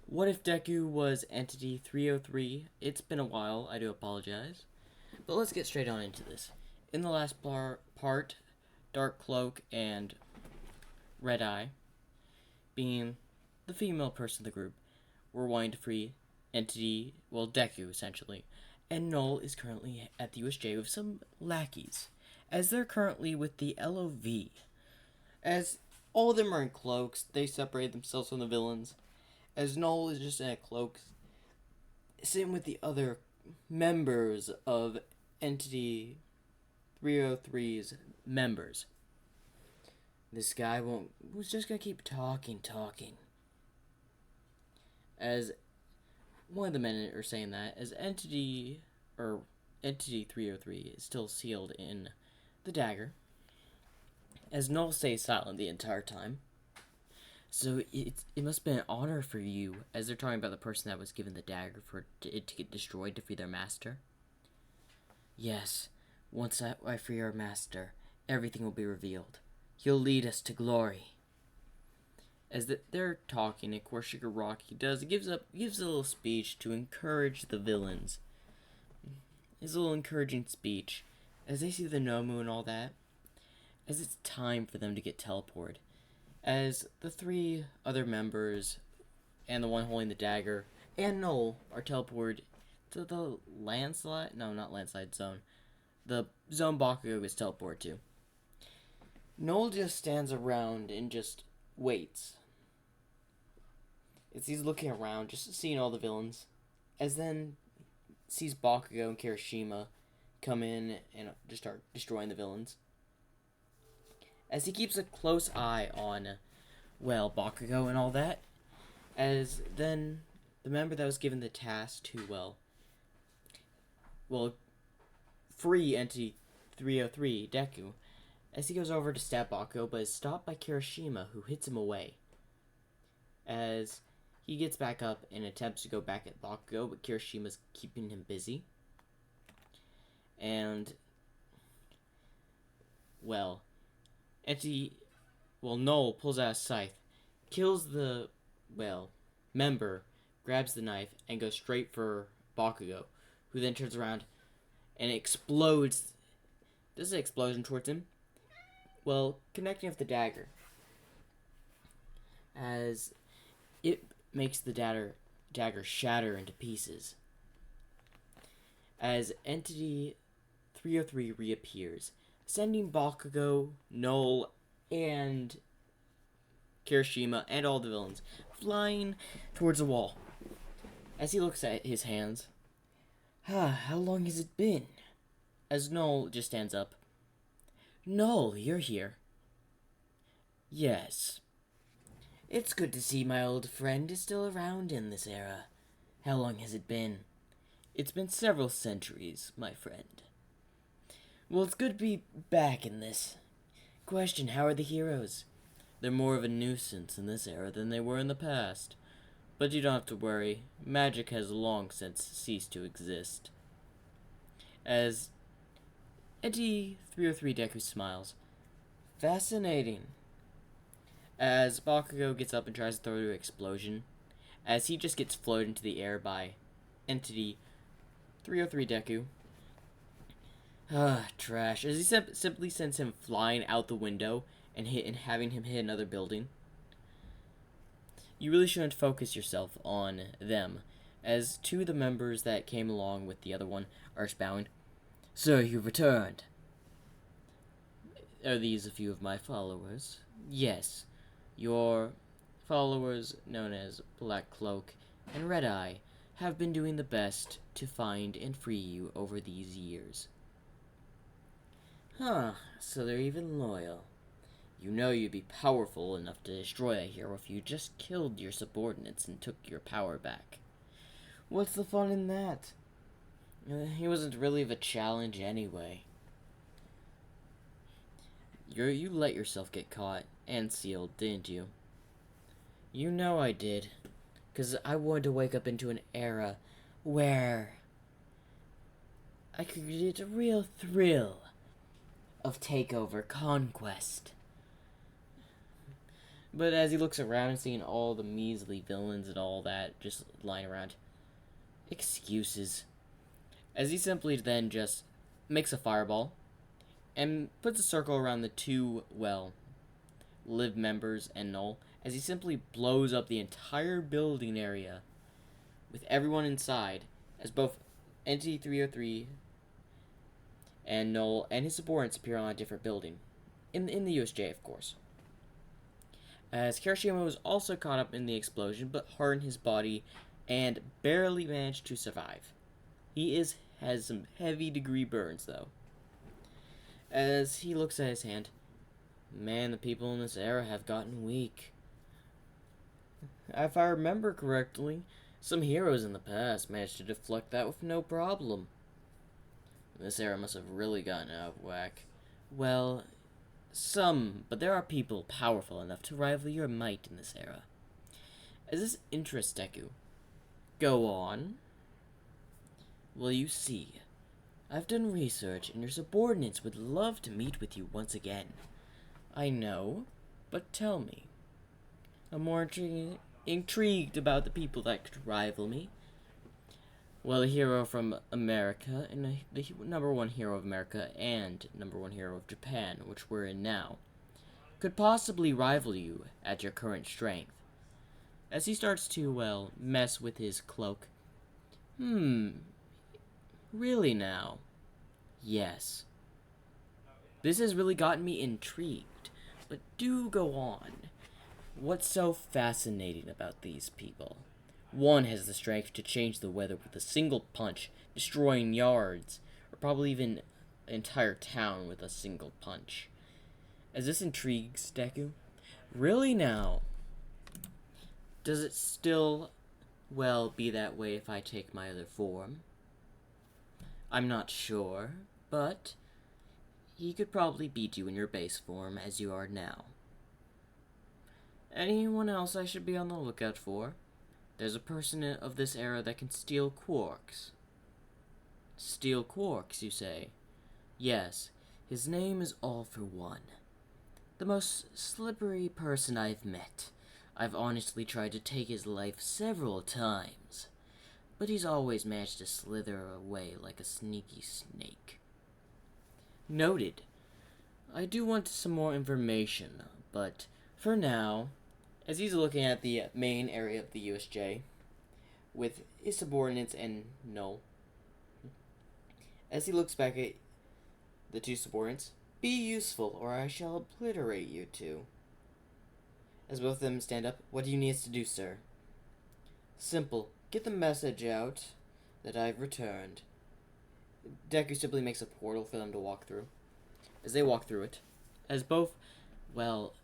What if Deku was Entity 303? It's been a while, I do apologize. But let's get straight on into this. In the last part, Dark Cloak and Red Eye, being the female person in the group, were wanting to free Deku essentially. And Null is currently at the USJ with some lackeys, as they're currently with the LOV. As all of them are in cloaks, they separate themselves from the villains. As Null is just in a cloak, sitting with the other members of Entity 303's members. This guy was just gonna keep talking. As one of the men are saying that, as Entity 303 is still sealed in the dagger, as Null stays silent the entire time. So it must have been an honor for you, as they're talking about the person that was given the dagger for it to get destroyed to free their master. Yes, once I free our master, everything will be revealed. He'll lead us to glory. As they're talking, of course, Shigaraki gives a little speech to encourage the villains. His little encouraging speech, as they see the Nomu and all that, as it's time for them to get teleported. As the three other members, and the one holding the dagger, and Null are teleported to the landslide zone. The zone Bakugo gets teleported to. Null just stands around and just waits. As he's looking around, just seeing all the villains. As then sees Bakugo and Kirishima come in and just start destroying the villains. As he keeps a close eye on, Bakugo and all that. As then the member that was given the task to, free Entity 303, Deku, as he goes over to stab Bakugo, but is stopped by Kirishima, who hits him away. As he gets back up and attempts to go back at Bakugo, but Kirishima's keeping him busy. And, Null pulls out a scythe, kills the, member, grabs the knife, and goes straight for Bakugo, who then turns around and explodes. Does an explosion towards him? Connecting with the dagger. As it makes the dagger shatter into pieces. As Entity 303 reappears, sending Bakugo, Null, and Kirishima, and all the villains flying towards the wall. As he looks at his hands, how long has it been? As Null just stands up. Null, you're here. Yes. It's good to see my old friend is still around in this era. How long has it been? It's been several centuries, my friend. Well, it's good to be back in this. Question, how are the heroes? They're more of a nuisance in this era than they were in the past. But you don't have to worry. Magic has long since ceased to exist. As Entity 303 Deku smiles. Fascinating. As Bakugo gets up and tries to throw to an explosion, as he just gets floated into the air by Entity 303 Deku. Trash. As he simply sends him flying out the window and having him hit another building. You really shouldn't focus yourself on them, as two of the members that came along with the other one are bowing. Sir, you've returned. Are these a few of my followers? Yes. Your followers, known as Black Cloak and Red Eye, have been doing the best to find and free you over these years. So they're even loyal. You know you'd be powerful enough to destroy a hero if you just killed your subordinates and took your power back. What's the fun in that? He wasn't really of a challenge anyway. You let yourself get caught and sealed, didn't you? You know I did. 'Cause I wanted to wake up into an era where I could get a real thrill of takeover conquest. But as he looks around and seeing all the measly villains and all that just lying around, excuses. As he simply then just makes a fireball and puts a circle around the two, well, live members and Null, as he simply blows up the entire building area with everyone inside, as both Entity 303 and Null and his subordinates appear on a different building. In the USJ, of course. As Kirishima was also caught up in the explosion, but hardened his body and barely managed to survive. He has some heavy degree burns, though. As he looks at his hand, man, the people in this era have gotten weak. If I remember correctly, some heroes in the past managed to deflect that with no problem. This era must have really gotten out of whack. Well, some, but there are people powerful enough to rival your might in this era. As this interests Deku, go on. Well, you see, I've done research and your subordinates would love to meet with you once again. I know, but tell me. I'm more intrigued about the people that could rival me. Well, a hero from America, and the number one hero of America and number one hero of Japan, which we're in now, could possibly rival you at your current strength. As he starts to, well, mess with his cloak. Really now? Yes. This has really gotten me intrigued, but do go on. What's so fascinating about these people? One has the strength to change the weather with a single punch, destroying yards, or probably even an entire town with a single punch. As this intrigues Deku, really now? Does it still, well, be that way if I take my other form? I'm not sure, but he could probably beat you in your base form as you are now. Anyone else I should be on the lookout for? There's a person of this era that can steal quarks. Steal quarks, you say? Yes, his name is All for One. The most slippery person I've met. I've honestly tried to take his life several times, but he's always managed to slither away like a sneaky snake. Noted. I do want some more information, but for now, as he's looking at the main area of the USJ, with his subordinates and Null, as he looks back at the two subordinates, be useful or I shall obliterate you two. As both of them stand up, what do you need us to do, sir? Simple. Get the message out that I've returned. Deku simply makes a portal for them to walk through. As they walk through it, as both, well,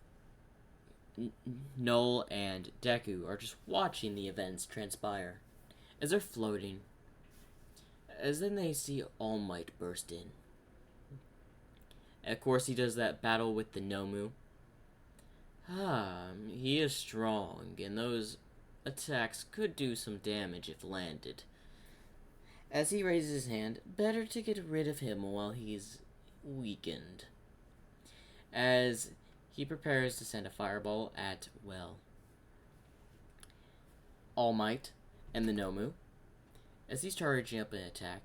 Null and Deku are just watching the events transpire. As they're floating, as then they see All Might burst in. And of course he does that battle with the Nomu. He is strong, and those attacks could do some damage if landed. As he raises his hand, better to get rid of him while he's weakened. As he prepares to send a fireball at, well, All Might and the Nomu, as he's charging up an attack,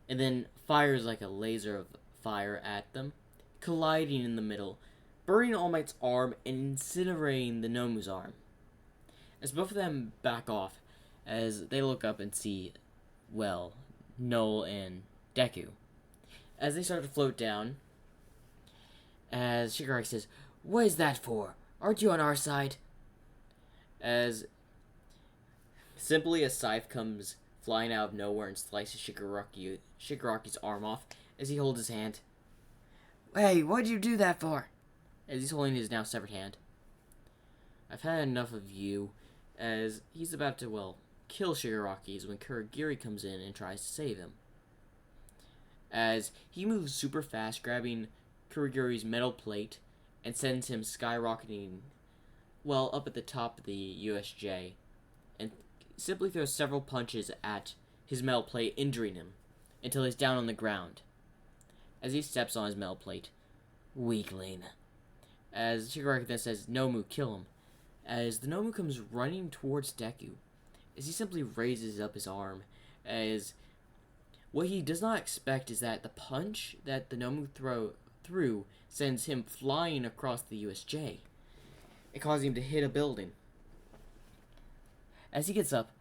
and then fires like a laser of fire at them, colliding in the middle, burning All Might's arm and incinerating the Nomu's arm. As both of them back off, as they look up and see, well, Null and Deku. As they start to float down, as Shigaraki says, "What is that for? Aren't you on our side?" As simply a scythe comes flying out of nowhere and slices Shigaraki's arm off as he holds his hand. "Hey, what'd you do that for?" As he's holding his now severed hand. "I've had enough of you," as he's about to, well, kill Shigaraki when Kurogiri comes in and tries to save him. As he moves super fast, grabbing Kurogiri's metal plate and sends him skyrocketing, well, up at the top of the USJ, and simply throws several punches at his metal plate, injuring him, until he's down on the ground. As he steps on his metal plate, "Weakling. as Shigaraki then says, Nomu, kill him. As the Nomu comes running towards Deku, as he simply raises up his arm, as what he does not expect is that the punch that the Nomu threw sends him flying across the USJ. It causes him to hit a building. As he gets up,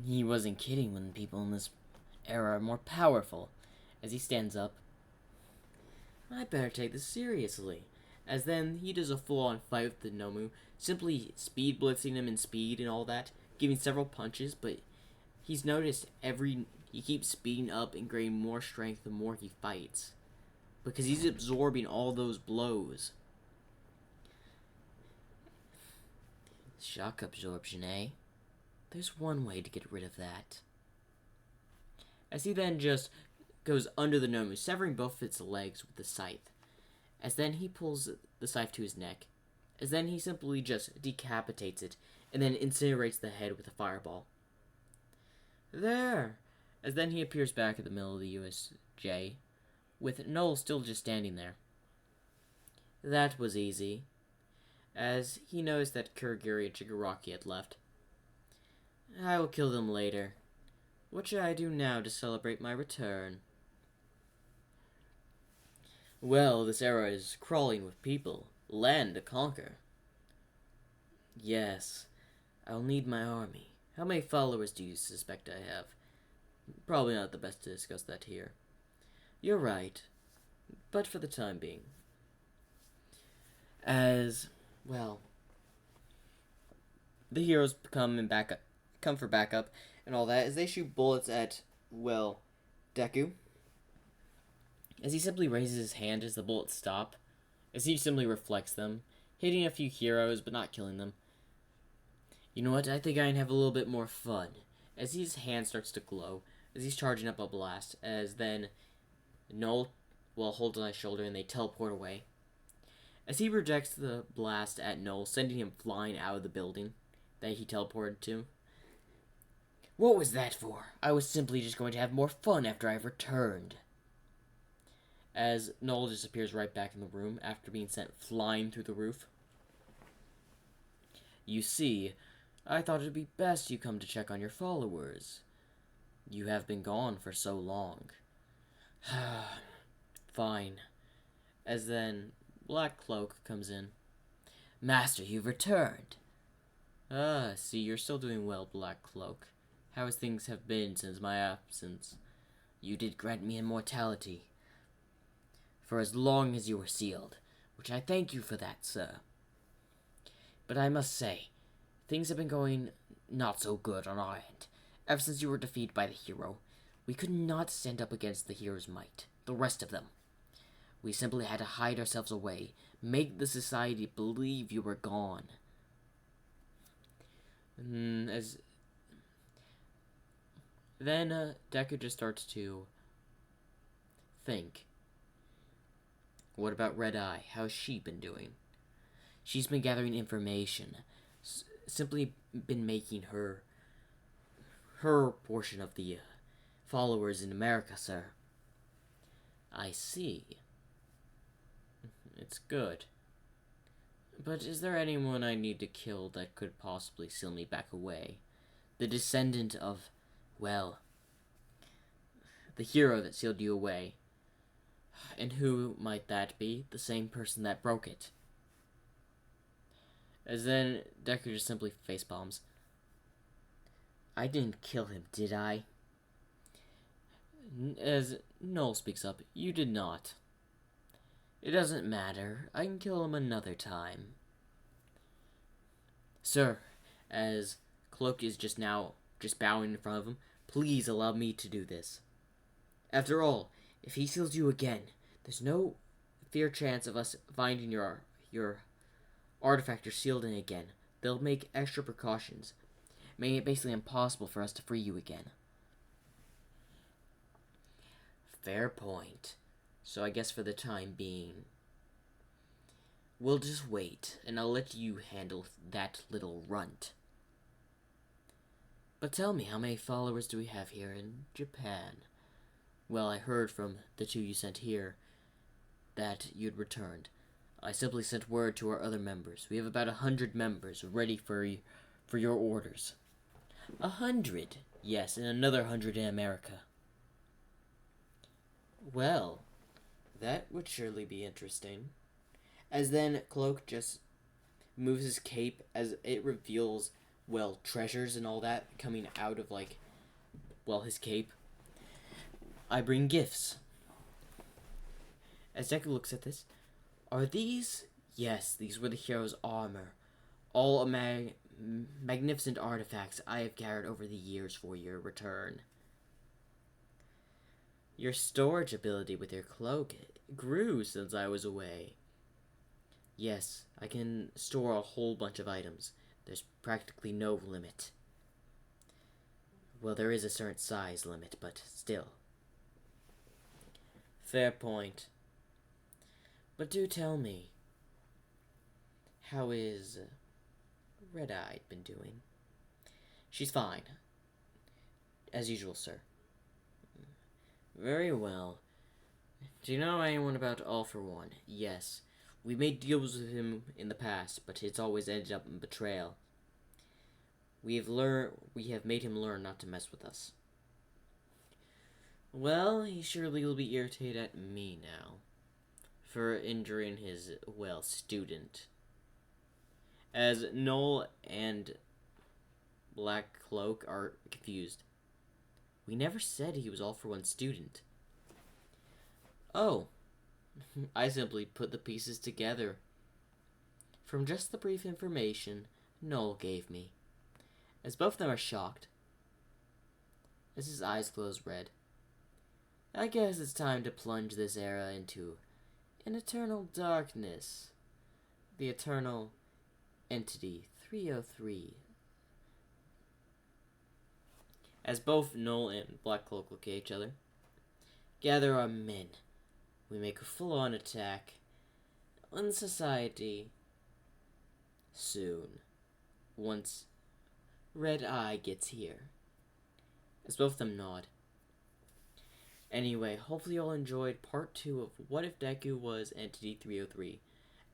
he wasn't kidding when people in this era are more powerful. As he stands up, I better take this seriously. As then he does a full-on fight with the Nomu, simply speed blitzing him in speed and all that, giving several punches, but he's noticed he keeps speeding up and gaining more strength the more he fights. Because he's absorbing all those blows. Shock absorption, eh? There's one way to get rid of that. As he then just goes under the Nomu, severing both of its legs with the scythe. As then he pulls the scythe to his neck. As then he simply just decapitates it, and then incinerates the head with a fireball. There! As then he appears back at the middle of the USJ, with Noel still just standing there. That was easy, as he noticed that Kurogiri and Shigaraki had left. I will kill them later. What should I do now to celebrate my return? Well, this era is crawling with people, land to conquer. Yes, I'll need my army. How many followers do you suspect I have? Probably not the best to discuss that here. You're right, but for the time being. As, well, the heroes come for backup and all that, as they shoot bullets at, well, Deku. As he simply raises his hand as the bullets stop, as he simply reflects them, hitting a few heroes but not killing them. You know what, I think I can have a little bit more fun. As his hand starts to glow, as he's charging up a blast, as then Noel, holds on his shoulder and they teleport away. As he projects the blast at Noel, sending him flying out of the building that he teleported to. What was that for? I was simply just going to have more fun after I've returned. As Noel just appears right back in the room after being sent flying through the roof. You see, I thought it'd be best you come to check on your followers. You have been gone for so long. Fine. As then Black Cloak comes in. Master, you've returned. See, you're still doing well, Black Cloak. How has things have been since my absence? You did grant me immortality. For as long as you were sealed, which I thank you for that, sir. But I must say, things have been going not so good on our end. Ever since you were defeated by the hero, we could not stand up against the hero's might, the rest of them. We simply had to hide ourselves away, make the society believe you were gone. Then Deku just starts to think. What about Red Eye? How's she been doing? She's been gathering information. Simply been making her portion of the followers in America, sir. I see. It's good. But is there anyone I need to kill that could possibly seal me back away? The descendant of, well, the hero that sealed you away. And who might that be? The same person that broke it. As then Deku just simply facepalms. I didn't kill him, did I? As Noel speaks up, you did not. It doesn't matter. I can kill him another time. Sir, as Cloak is just bowing in front of him, please allow me to do this. After all, if he seals you again, there's no fair chance of us finding your artifact you're sealed in again. They'll make extra precautions, making it basically impossible for us to free you again. Fair point. So I guess for the time being, we'll just wait, and I'll let you handle that little runt. But tell me, how many followers do we have here in Japan? Well, I heard from the two you sent here that you'd returned. I simply sent word to our other members. We have about 100 members ready for your orders. 100? Yes, and another 100 in America. Well, that would surely be interesting. As then Cloak just moves his cape as it reveals, well, treasures and all that coming out of, like, well, his cape. I bring gifts. As Deku looks at this, are these? Yes, these were the hero's armor. All magnificent artifacts I have gathered over the years for your return. Your storage ability with your cloak grew since I was away. Yes, I can store a whole bunch of items. There's practically no limit. Well, there is a certain size limit, but still. Fair point. But do tell me, how is Red-Eye been doing? She's fine. As usual, sir. Very well. Do you know anyone about All for One? Yes. We made deals with him in the past, but it's always ended up in betrayal. We have made him learn not to mess with us. Well, he surely will be irritated at me now for injuring his, well, student. As Noel and Black Cloak are confused. We never said he was All for One student. Oh, I simply put the pieces together from just the brief information Noel gave me. As both of them are shocked, as his eyes glows red, I guess it's time to plunge this era into an eternal darkness. The eternal entity 303. As both Noel and Black Cloak look at each other, gather our men. We make a full-on attack on society soon, once Red-Eye gets here. As both of them nod. Anyway, hopefully you all enjoyed part 2 of What If Deku Was Entity 303.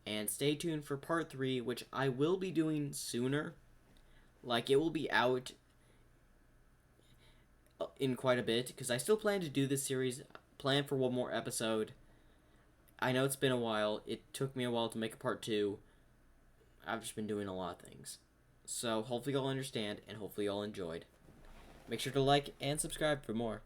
And stay tuned for part 3, which I will be doing sooner. Like, it will be out in quite a bit, because I still plan to do this series. Plan for one more episode. I know it's been a while. It took me a while to make a part 2. I've just been doing a lot of things. So, hopefully you all understand, and hopefully you all enjoyed. Make sure to like and subscribe for more.